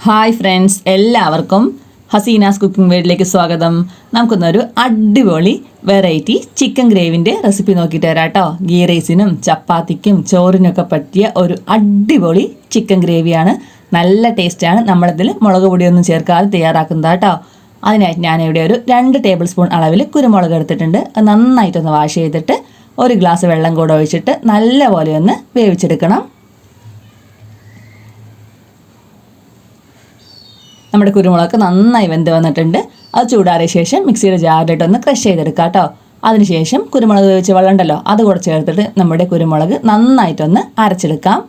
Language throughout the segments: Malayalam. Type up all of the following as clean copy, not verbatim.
ഹായ് ഫ്രണ്ട്സ്, എല്ലാവർക്കും ഹസീനാസ് കുക്കിംഗ് വേൾഡിലേക്ക് സ്വാഗതം. നമുക്കൊന്നൊരു അടിപൊളി വെറൈറ്റി ചിക്കൻ ഗ്രേവിൻ്റെ റെസിപ്പി നോക്കിയിട്ട് തരാം കേട്ടോ. ഗീ റൈസിനും ചപ്പാത്തിക്കും ചോറിനൊക്കെ പറ്റിയ ഒരു അടിപൊളി ചിക്കൻ ഗ്രേവിയാണ്. നല്ല ടേസ്റ്റാണ്. നമ്മളിതിൽ മുളക് പൊടിയൊന്നും ചേർക്കാതെ തയ്യാറാക്കുന്നത് കേട്ടോ. അതിനായിട്ട് ഞാനിവിടെ ഒരു 2 ടേബിൾ സ്പൂൺ അളവിൽ കുരുമുളക് എടുത്തിട്ടുണ്ട്. അത് നന്നായിട്ടൊന്ന് വാഷ് ചെയ്തിട്ട് ഒരു ഗ്ലാസ് വെള്ളം കൂടെ ഒഴിച്ചിട്ട് നല്ലപോലെ ഒന്ന് വേവിച്ചെടുക്കണം. നമ്മുടെ കുരുമുളക് നന്നായി വെന്ത് വന്നിട്ടുണ്ട്. അത് ചൂടാറിയ ശേഷം മിക്സിയുടെ ജാറിലിട്ടൊന്ന് ക്രഷ് ചെയ്തെടുക്കാം കേട്ടോ. അതിനുശേഷം കുരുമുളക് വേവിച്ച വെള്ളം ഉണ്ടല്ലോ, അത് കൂടെ ചേർത്തിട്ട് നമ്മുടെ കുരുമുളക് നന്നായിട്ടൊന്ന് അരച്ചെടുക്കാം.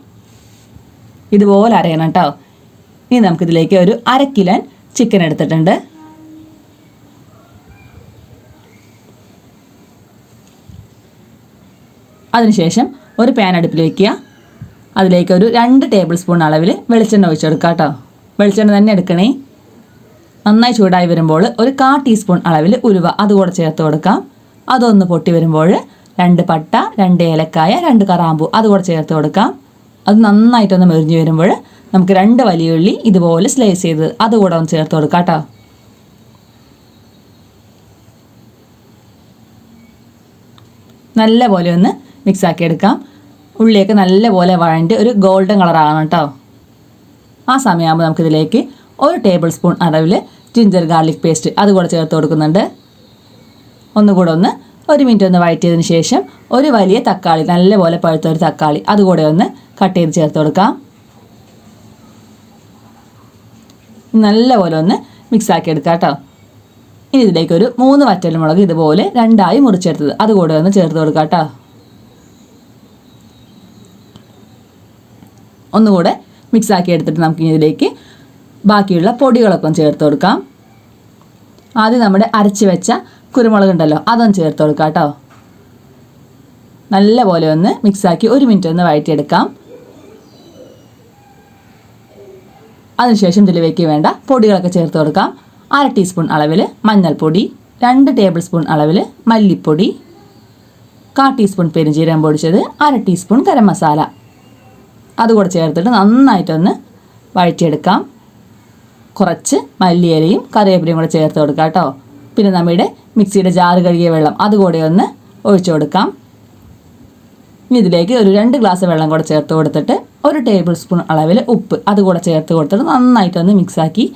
ഇതുപോലെ അരയണം കേട്ടോ. ഇനി നമുക്കിതിലേക്ക് ഒരു 1/2 കിലോ ചിക്കൻ എടുത്തിട്ടുണ്ട്. അതിനുശേഷം ഒരു പാൻ അടുപ്പിൽ വയ്ക്കുക. അതിലേക്ക് ഒരു 2 ടേബിൾ സ്പൂൺ അളവിൽ വെളിച്ചെണ്ണ ഒഴിച്ചെടുക്കാം കേട്ടോ. വെളിച്ചെണ്ണ തന്നെ എടുക്കണേ. നന്നായി ചൂടായി വരുമ്പോൾ ഒരു 1/4 ടീസ്പൂൺ അളവിൽ ഉലുവ അതുകൂടെ ചേർത്ത് കൊടുക്കാം. അതൊന്ന് പൊട്ടി വരുമ്പോൾ 2 പട്ട, 2 ഏലക്കായ, 2 കറാമ്പൂ അതുകൂടെ ചേർത്ത് കൊടുക്കാം. അത് നന്നായിട്ടൊന്ന് മെറിഞ്ഞ് വരുമ്പോൾ നമുക്ക് 2 വലിയ ഉള്ളി ഇതുപോലെ സ്ലൈസ് ചെയ്ത് അതുകൂടെ ഒന്ന് ചേർത്ത് കൊടുക്കാം കേട്ടോ. നല്ലപോലെ ഒന്ന് മിക്സാക്കി എടുക്കാം. ഉള്ളിയൊക്കെ നല്ലപോലെ വഴണ്ട് ഒരു ഗോൾഡൻ കളറാകണം കേട്ടോ. ആ സമയമാകുമ്പോൾ നമുക്കിതിലേക്ക് 1 ടേബിൾ സ്പൂൺ അളവിൽ ജിഞ്ചർ ഗാർലിക് പേസ്റ്റ് അതുകൂടെ ചേർത്ത് കൊടുക്കുന്നുണ്ട്. ഒന്നുകൂടെ ഒന്ന് 1 മിനിറ്റ് ഒന്ന് വഴറ്റിയതിന് ശേഷം ഒരു വലിയ തക്കാളി, നല്ലപോലെ പഴുത്ത ഒരു തക്കാളി അതുകൂടെ ഒന്ന് കട്ട് ചെയ്ത് ചേർത്ത് കൊടുക്കാം. നല്ലപോലെ ഒന്ന് മിക്സാക്കി എടുക്കാം കേട്ടോ. ഇനി ഇതിലേക്ക് ഒരു 3 വറ്റൽമുളക് ഇതുപോലെ 2ആയി മുറിച്ചെടുത്തത് അതുകൂടെ ഒന്ന് ചേർത്ത് കൊടുക്കാം കേട്ടോ. ഒന്നുകൂടെ മിക്സാക്കി എടുത്തിട്ട് നമുക്ക് ഇതിലേക്ക് ബാക്കിയുള്ള പൊടികളൊക്കെ ചേർത്ത് കൊടുക്കാം. ആദ്യം നമ്മുടെ അരച്ച് വെച്ച കുരുമുളക് ഉണ്ടല്ലോ, അതൊന്ന് ചേർത്ത് കൊടുക്കാം കേട്ടോ. നല്ലപോലെ ഒന്ന് മിക്സാക്കി 1 മിനിറ്റ് ഒന്ന് വഴറ്റിയെടുക്കാം. അതിനുശേഷം ഇതിലേക്ക് വേണ്ട പൊടികളൊക്കെ ചേർത്ത് കൊടുക്കാം. 1/2 ടീസ്പൂൺ അളവിൽ മഞ്ഞൾപ്പൊടി, 2 ടേബിൾ സ്പൂൺ അളവിൽ മല്ലിപ്പൊടി, 1/4 ടീസ്പൂൺ പെരുംജീരകം പൊടിച്ചത്, 1/2 ടീസ്പൂൺ ഗരം മസാല അതുകൂടെ ചേർത്തിട്ട് നന്നായിട്ടൊന്ന് വഴറ്റിയെടുക്കാം. കുറച്ച് മല്ലിയിലയും കറിവേപ്പിലയും കൂടെ ചേർത്ത് കൊടുക്കാം കേട്ടോ. പിന്നെ നമ്മുടെ മിക്സിയുടെ ജാറ് കഴുകിയ വെള്ളം അതുകൂടെ ഒന്ന് ഒഴിച്ചു കൊടുക്കാം. ഇനി ഇതിലേക്ക് ഒരു 2 ഗ്ലാസ് വെള്ളം കൂടെ ചേർത്ത് കൊടുത്തിട്ട് 1 ടേബിൾ സ്പൂൺ അളവിൽ ഉപ്പ് അതുകൂടെ ചേർത്ത് കൊടുത്തിട്ട് നന്നായിട്ടൊന്ന് മിക്സാക്കി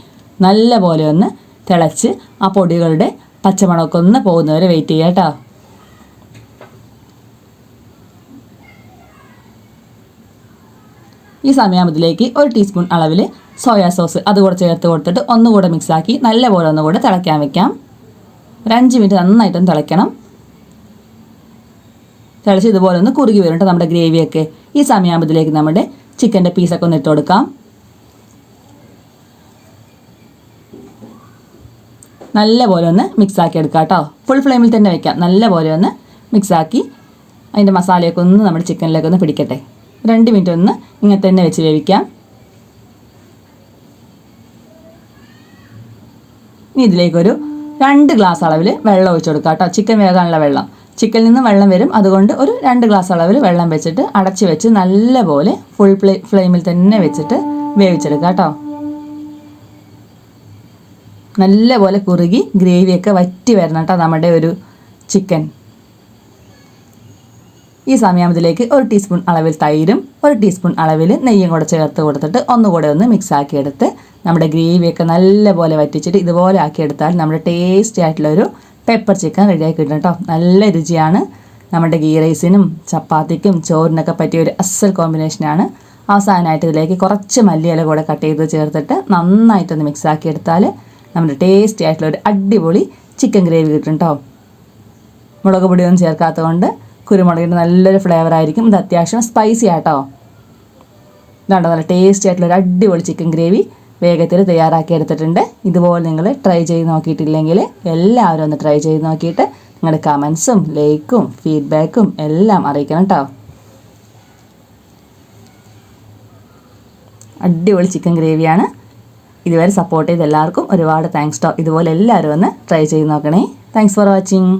നല്ലപോലെ ഒന്ന് തിളച്ച് ആ പൊടികളുടെ പച്ചമണമൊക്കെ ഒന്ന് പോകുന്നവരെ വെയിറ്റ് ചെയ്യാം കേട്ടോ. ഈ സമയത്തിലേക്ക് 1 ടീസ്പൂൺ അളവിൽ സോയാ സോസ് അതുകൂടെ ചേർത്ത് കൊടുത്തിട്ട് ഒന്നുകൂടെ മിക്സാക്കി നല്ലപോലെ ഒന്നുകൂടെ തിളയ്ക്കാൻ വെക്കാം. ഒരു 5 മിനിറ്റ് നന്നായിട്ടൊന്ന് തിളയ്ക്കണം. തിളച്ച് ഇതുപോലെ ഒന്ന് കുറുകി വരും നമ്മുടെ ഗ്രേവിയൊക്കെ. ഈ സമയത്തിലേക്ക് നമ്മുടെ ചിക്കൻ്റെ പീസൊക്കെ ഒന്ന് ഇട്ട് കൊടുക്കാം. നല്ലപോലെ ഒന്ന് മിക്സാക്കി എടുക്കാം കേട്ടോ. ഫുൾ ഫ്ലെയിമിൽ തന്നെ വെക്കാം. നല്ലപോലെ ഒന്ന് മിക്സാക്കി അതിൻ്റെ മസാലയൊക്കെ ഒന്ന് നമ്മുടെ ചിക്കനിലേക്ക് ഒന്ന് പിടിക്കട്ടെ. 2 മിനിറ്റ് ഒന്ന് ഇങ്ങനെ തന്നെ വെച്ച് വേവിക്കാം. ഇനി ഇതിലേക്കൊരു 2 ഗ്ലാസ് അളവിൽ വെള്ളം ഒഴിച്ചു കൊടുക്കാം കേട്ടോ. ചിക്കൻ വേകാനുള്ള വെള്ളം, ചിക്കനിൽ നിന്ന് വെള്ളം വരും. അതുകൊണ്ട് ഒരു 2 ഗ്ലാസ് അളവിൽ വെള്ളം വെച്ചിട്ട് അടച്ച് വെച്ച് നല്ലപോലെ ഫുൾ ഫ്ലെയിമിൽ തന്നെ വെച്ചിട്ട് വേവിച്ചെടുക്കാം കേട്ടോ. നല്ലപോലെ കുറുകി ഗ്രേവിയൊക്കെ വറ്റി വരണം കേട്ടോ നമ്മുടെ ഒരു ചിക്കൻ. ഈ സമയത്തിലേക്ക് 1 ടീസ്പൂൺ അളവിൽ തൈരും 1 ടീസ്പൂൺ അളവിൽ നെയ്യും കൂടെ ചേർത്ത് കൊടുത്തിട്ട് ഒന്നുകൂടെ ഒന്ന് മിക്സ് ആക്കിയെടുത്ത് നമ്മുടെ ഗ്രേവിയൊക്കെ നല്ലപോലെ വറ്റിച്ചിട്ട് ഇതുപോലെ ആക്കിയെടുത്താൽ നമ്മുടെ ടേസ്റ്റി ആയിട്ടുള്ളൊരു പെപ്പർ ചിക്കൻ റെഡിയാക്കി കിട്ടും കേട്ടോ. നല്ല രുചിയാണ്. നമ്മുടെ ഗീ റൈസിനും ചപ്പാത്തിക്കും ചോറിനൊക്കെ പറ്റിയ ഒരു അസൽ കോമ്പിനേഷനാണ്. അവസാനമായിട്ട് ഇതിലേക്ക് കുറച്ച് മല്ലിയില കൂടെ കട്ട് ചെയ്ത് ചേർത്തിട്ട് നന്നായിട്ടൊന്ന് മിക്സ് ആക്കിയെടുത്താൽ നമ്മുടെ ടേസ്റ്റി ആയിട്ടുള്ളൊരു അടിപൊളി ചിക്കൻ ഗ്രേവി കിട്ടും കേട്ടോ. മുളക് പൊടിയൊന്നും ചേർക്കാത്തതുകൊണ്ട് കുരുമുളകിൻ്റെ നല്ലൊരു ഫ്ലേവർ ആയിരിക്കും. ഇത് അത്യാവശ്യം സ്പൈസി ആട്ടോ. ഇതാണ്ടോ നല്ല ടേസ്റ്റി ആയിട്ടുള്ളൊരു അടിപൊളി ചിക്കൻ ഗ്രേവി വേഗത്തിൽ തയ്യാറാക്കി എടുത്തിട്ടുണ്ട്. ഇതുപോലെ നിങ്ങൾ ട്രൈ ചെയ്ത് നോക്കിയിട്ടില്ലെങ്കിൽ എല്ലാവരും ഒന്ന് ട്രൈ ചെയ്ത് നോക്കിയിട്ട് നിങ്ങളുടെ കമൻസും ലൈക്കും ഫീഡ്ബാക്കും എല്ലാം അറിയിക്കണം കേട്ടോ. അടിപൊളി ചിക്കൻ ഗ്രേവിയാണ്. ഇതുവരെ സപ്പോർട്ട് ചെയ്ത് എല്ലാവർക്കും ഒരുപാട് താങ്ക്സ് കേട്ടോ. ഇതുപോലെ എല്ലാവരും ഒന്ന് ട്രൈ ചെയ്ത് നോക്കണേ. Thanks for watching.